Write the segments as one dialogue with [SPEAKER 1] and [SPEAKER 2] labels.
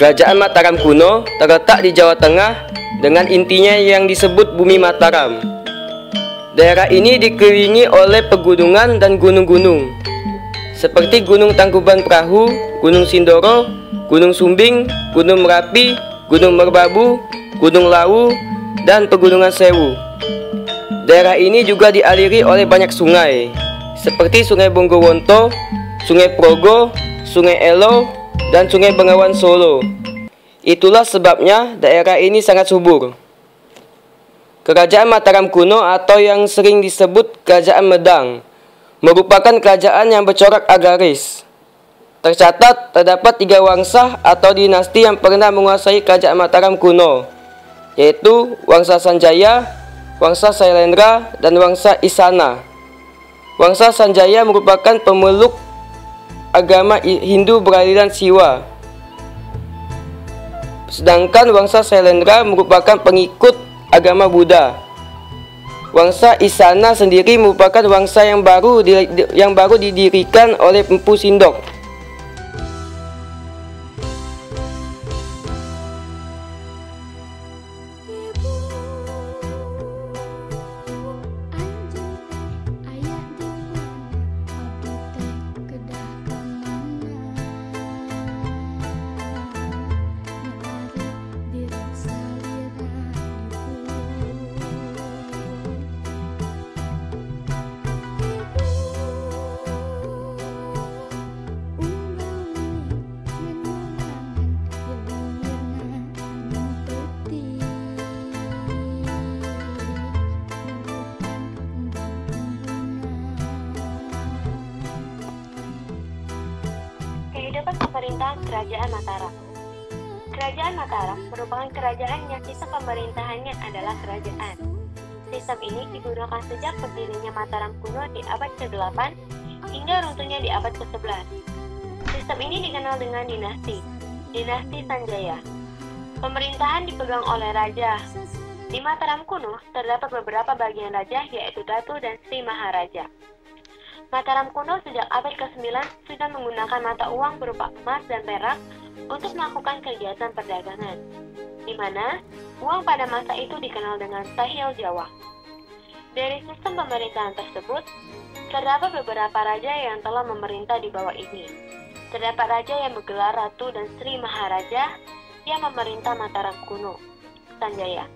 [SPEAKER 1] Kerajaan Mataram kuno terletak di Jawa Tengah dengan intinya yang disebut Bumi Mataram. Daerah ini dikelilingi oleh pegunungan dan gunung-gunung seperti Gunung Tangkuban Perahu, Gunung Sindoro, Gunung Sumbing, Gunung Merapi, Gunung Merbabu, Gunung Lawu, dan Pegunungan Sewu. Daerah ini juga dialiri oleh banyak sungai seperti Sungai Bonggowonto, Sungai Progo, Sungai Elo, dan Sungai Bengawan Solo. Itulah sebabnya daerah ini sangat subur. Kerajaan Mataram kuno atau yang sering disebut Kerajaan Medang merupakan kerajaan yang bercorak agraris. Tercatat terdapat 3 wangsa atau dinasti yang pernah menguasai Kerajaan Mataram kuno, yaitu Wangsa Sanjaya, Wangsa Sailendra, dan Wangsa Isana. Wangsa Sanjaya merupakan pemeluk agama Hindu beraliran Siwa, sedangkan Wangsa Sailendra merupakan pengikut agama Buddha. Wangsa Isana sendiri merupakan wangsa yang baru didirikan oleh Empu Sindok.
[SPEAKER 2] Kehidupan pemerintahan Kerajaan Mataram. Kerajaan Mataram merupakan kerajaan yang sistem pemerintahannya adalah kerajaan. Sistem ini digunakan sejak berdirinya Mataram kuno di abad ke-8 hingga runtuhnya di abad ke-11. Sistem ini dikenal dengan dinasti Sanjaya. Pemerintahan dipegang oleh raja. Di Mataram kuno terdapat beberapa bagian raja, yaitu Datu dan Sri Maharaja. Mataram kuno sejak abad ke-9 sudah menggunakan mata uang berupa emas dan perak untuk melakukan kegiatan perdagangan, di mana uang pada masa itu dikenal dengan tahil Jawa. Dari sistem pemerintahan tersebut, terdapat beberapa raja yang telah memerintah di bawah ini. Terdapat raja yang bergelar Ratu dan Sri Maharaja yang memerintah Mataram kuno, Sanjaya.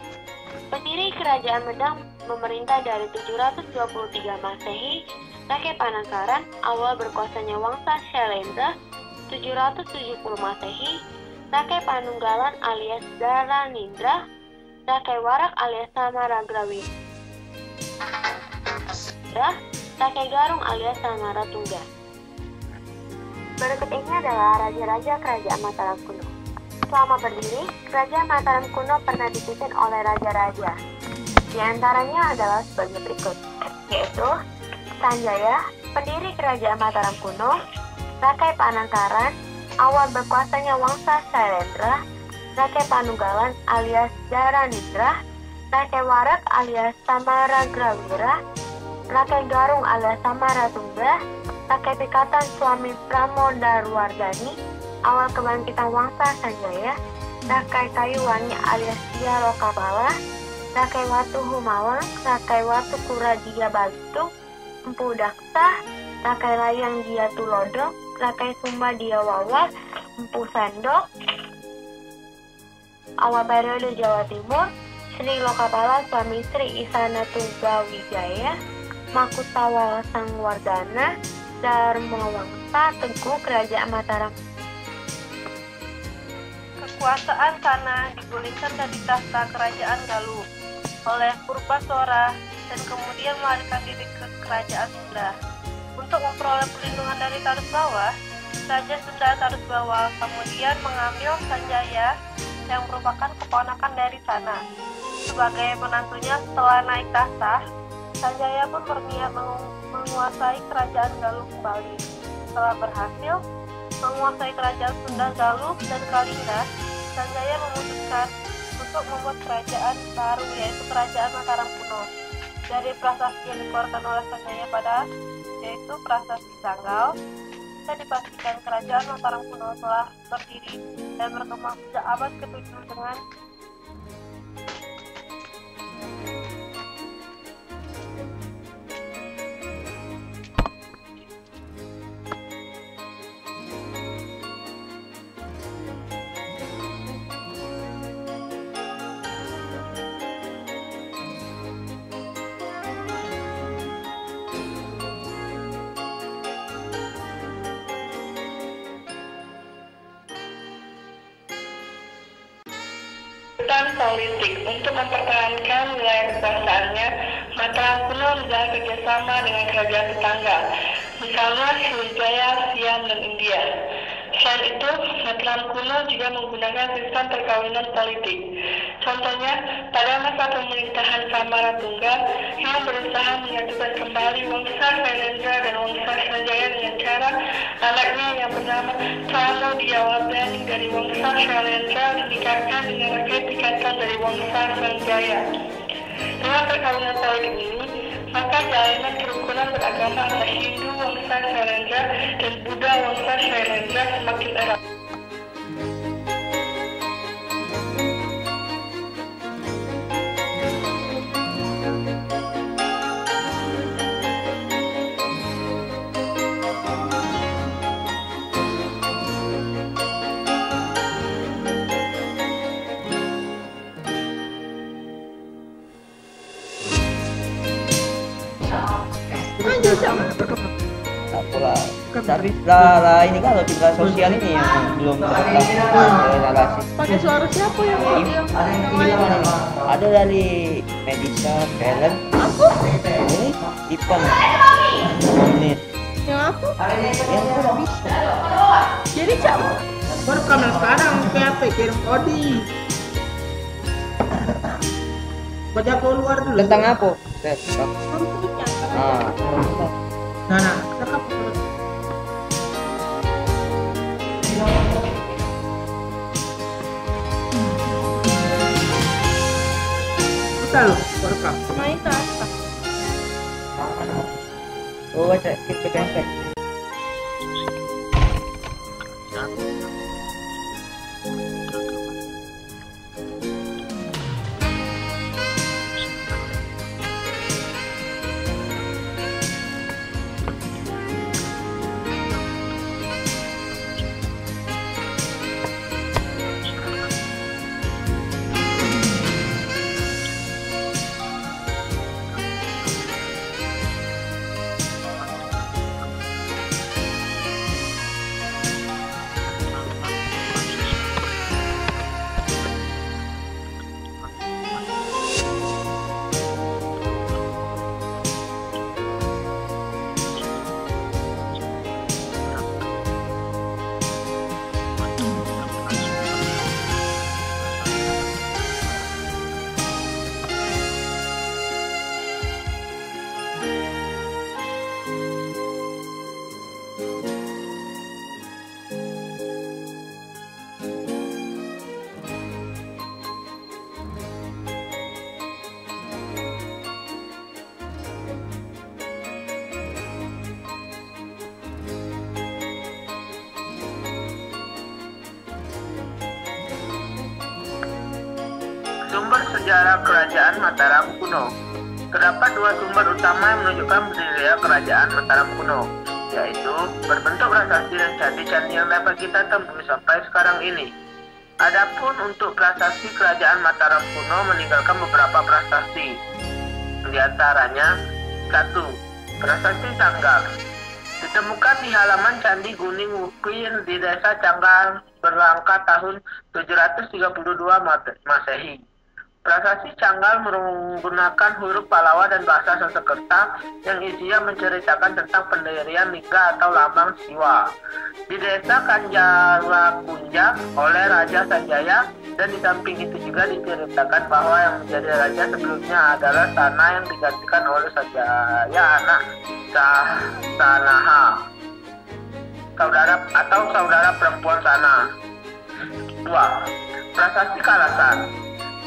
[SPEAKER 2] Pendiri Kerajaan Medang memerintah dari 723 Masehi, Kakek Panangkaran awal berkuasanya Wangsa Shailendra. 770 Masehi, Kakek Panunggalan alias Dharanindra, Kakek Warak alias Samaragrawira, Kakek Garung alias Samaratungga. Berikut ini adalah raja-raja Kerajaan Mataram kuno. Selama berdiri, Kerajaan Mataram kuno pernah dipimpin oleh raja-raja. Di antaranya adalah sebagai berikut, yaitu Sanjaya, pendiri Kerajaan Mataram kuno; Kakek Panangkaran, awal berkuasanya Wangsa Shailendra; Kakek Panunggalan alias Dharanindra; Kakek Warak alias Samaragrawira; Kakek Garung alias Samaratungga; Kakek Pikatan suami Pramodarwardhani, awal kebangkitan Wangsa Sanjaya; Kakek Kayuwangi alias Dia Lokapala; Kakek Watu Humawang; Kakek Watu Kuradia Balitung; Empu Daksa; Kakek Layang Dia Tulodong; Kakek Sumba Dia Wawa; Empu Sendok. Awal periode Jawa Timur, Sri Lokapala suami Sri Isana Tunggawijaya; Makutawala Sangwardhana; Dharmawangsa Teguh Kerajaan Mataram.
[SPEAKER 3] Kekuasaan sana digulingkan dari tahta Kerajaan Galuh oleh Purbaswara dan kemudian melarikan diri ke Kerajaan Sunda. Untuk memperoleh perlindungan dari Tarus Bawah, Raja Sunda Tarus Bawah kemudian mengambil Sanjaya yang merupakan keponakan dari sana sebagai menantunya. Setelah naik tahta, Sanjaya pun berniat menguasai Kerajaan Galuh kembali. Setelah berhasil menguasai Kerajaan Sunda, Galuh, dan Kalinga, Sanjaya memutuskan untuk membuat kerajaan baru, yaitu Kerajaan Mataram kuno. dari prasasti yang dikeluarkan oleh Sanjaya pada yaitu prasasti Canggal, bisa dipastikan kerajaan Mataram kuno telah berdiri dan berkembang sejak abad ke-7 dengan
[SPEAKER 4] hutan politik untuk mempertahankan wilayah kekuasaannya. Mataram kuno menjalin kerjasama dengan kerajaan tetangga, misalnya Sriwijaya, Siam, dan India. Selain itu, Mataram kuno juga menggunakan sistem perkawinan politik. Contohnya, pada masa pemerintahan Samaratungga yang berusaha menyatukan kembali Wangsa Sailendra dan Wangsa Sanjaya dengan cara anaknya yang bernama Prano Diyawardhani dari Wangsa Sailendra dinikahkan dengan rakyat ikatan dari Wangsa Sanjaya. Dengan perkawinan politik ini, maka jalinan kerukunan beragama antara Hindu Wangsa Sailendra dan Buddha Wangsa Sailendra semakin erat.
[SPEAKER 5] Tapi lah ini kalau tinggal sosial ini yang belum terdapat narasi.
[SPEAKER 3] pakai suara siapa yang
[SPEAKER 5] Ada dari Medisa, Helen, ini Ipan, Unit,
[SPEAKER 3] yang aku?
[SPEAKER 5] yang udah bisa.
[SPEAKER 3] Jadi Cak,
[SPEAKER 6] Baru kamera sekarang PHP kirim kode. Baca keluar dulu.
[SPEAKER 5] Tentang apa?
[SPEAKER 6] Nah, cakap. Betul, rekam.
[SPEAKER 3] main tak?
[SPEAKER 5] Oh, baca kita pendek.
[SPEAKER 4] Sumber sejarah Kerajaan Mataram kuno. Terdapat dua sumber utama yang menunjukkan berdirinya Kerajaan Mataram kuno, yaitu berbentuk prasasti dan candi-candi yang dapat kita temui sampai sekarang ini. Adapun untuk prasasti Kerajaan Mataram kuno meninggalkan beberapa prasasti. Di antaranya, 1. Prasasti Canggal. Ditemukan di halaman Candi Guning Wukir di Desa Canggal berangka tahun 732 Masehi. Prasasti Canggal menggunakan huruf Palawa dan bahasa Sanskerta yang isinya menceritakan tentang pendirian Lingga atau lambang Siwa di desa Kanjala Kunjang oleh Raja Sanjaya, dan di samping itu juga diceritakan bahwa yang menjadi raja sebelumnya adalah Sana yang digantikan oleh Sanjaya anak Sanaha, saudara perempuan Sana. 2. Prasasti Kalasan.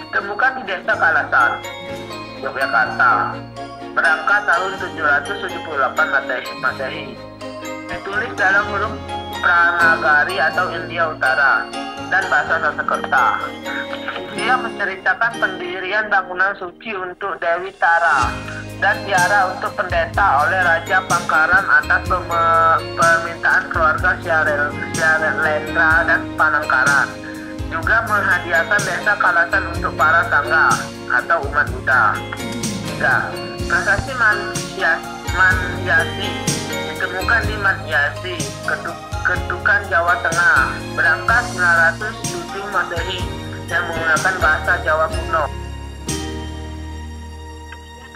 [SPEAKER 4] Ditemukan di desa Kalasan, Yogyakarta. berangkat tahun 778 Masehi. Ditulis dalam huruf Pranagari atau India Utara dan bahasa Sanskerta. Dia menceritakan pendirian bangunan suci untuk Dewi Tara dan biara untuk pendeta oleh Raja Pangkaran atas permintaan keluarga Syarelendra dan Panangkaran. Juga menghadiahkan desa Kalasan untuk para sangga atau umat Buddha. 3. Prasasti Manhyasi ditemukan di Manhyasi, Kedukan Jawa Tengah, berangkat 907 Masehi yang menggunakan bahasa Jawa kuno.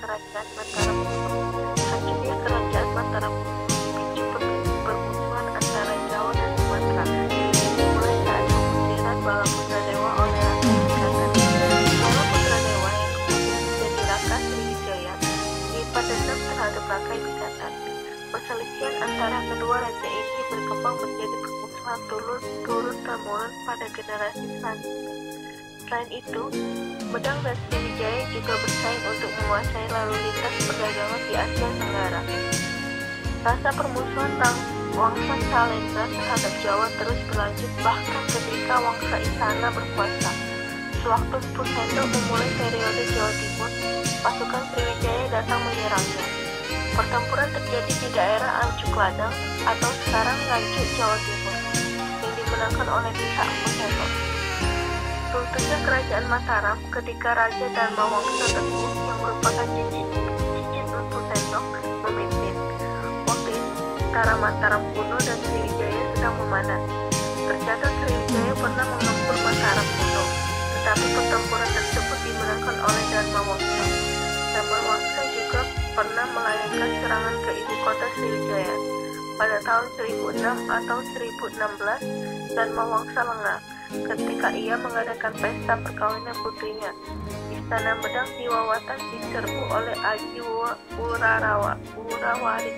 [SPEAKER 3] Kerajaan Mataram hancurnya kerajaan Mataram dipicu permusuhan antara Jawa dan Sumatera, mulai saat pengusiran Bala Putra Dewa oleh Raka Bikatan. Bala Putra Dewa yang kemudian menjadi Raka Sriwijaya dipandang terhadap Raka Bikatan. Perselisihan antara kedua raja ini berkembang menjadi permusuhan turun-temurun pada generasi selanjutnya. Selain itu, Medang dan Sriwijaya juga bersaing untuk menguasai lalu lintas perdagangan di Asia Tenggara. Rasa permusuhan Wangsa Salendra terhadap Jawa terus berlanjut bahkan ketika Wangsa Isana berkuasa. Sewaktu Empu Sendok memulai periode Jawa Timur, pasukan Sriwijaya datang menyerangnya. Pertempuran terjadi di daerah Ancuk Ladang atau sekarang Nganjuk, Jawa Timur, yang dimenangkan oleh pihak Empu Sendok. Runtuhnya kerajaan Mataram ketika Raja Dharma Wangsa Teguh yang merupakan cicit Empu Sendok memimpin. Waktu itu antara Mataram kuno dan Sriwijaya sedang memanas. Tercatat Sriwijaya pernah mengepung Mataram kuno, tetapi pertempuran tersebut dimenangkan oleh Dharma Wangsa. Dharma Wangsa juga pernah melayangkan serangan ke ibu kota Sriwijaya. Pada tahun 1006 atau 1016, Dharma Wangsa lengah ketika ia mengadakan pesta perkawinan putrinya. Istana Medang di Wawatan diserbu oleh Aji Wurawari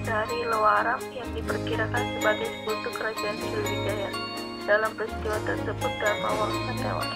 [SPEAKER 3] dari Loaram yang diperkirakan sebagai sekutu kerajaan Sriwijaya. Dalam peristiwa tersebut Dharma Wangsa tewas.